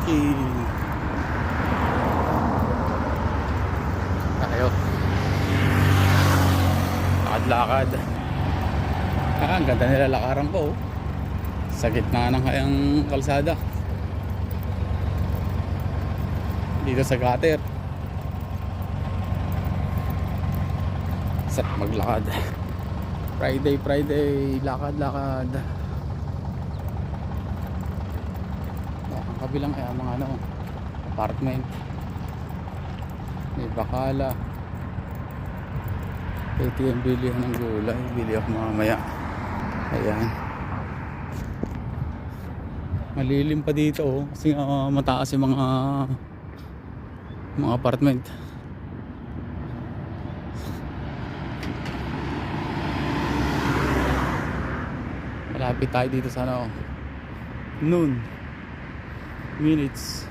parking. Tayo. Lakad-lakad. Ang ganda nila lakaran ko. Sa gitna ng kayang kalsada. Dito sa gutter. Sarap maglakad. Friday, lakad-lakad. Ang kabilang ay mga apartment. May bakala. ATM bilihan ng gulay. Bili ako mamaya. Ayan. Malilim pa dito kasi mataas yung mga apartment. Malapit tayo dito sa noon minutes.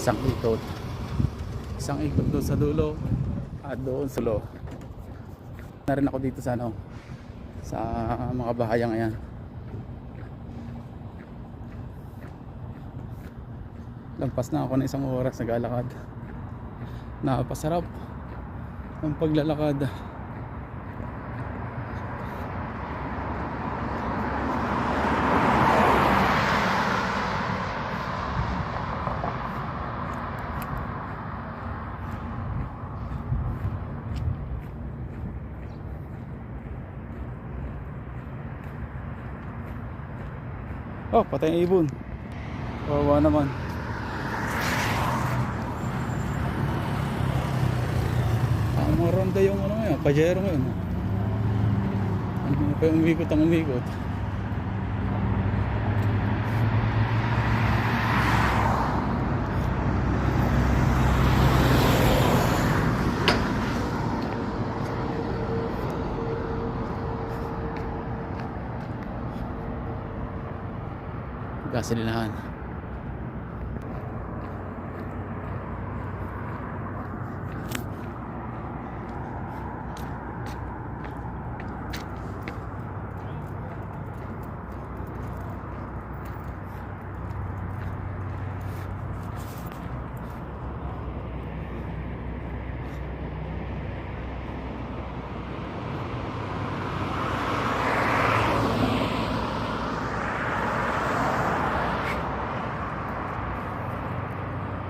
Isang ikot doon sa dulo at doon sa dulo. Na rin ako dito sa sa mga bahayang ayan. Lampas na ako ng isang oras naglalakad. Napasarap ang paglalakad. Oh, patay ang ibon. Kawawa naman. Mga ronda yung ngayon, Pajero ngayon. Ano pa yung umikot ang umikot. Gasolinahan.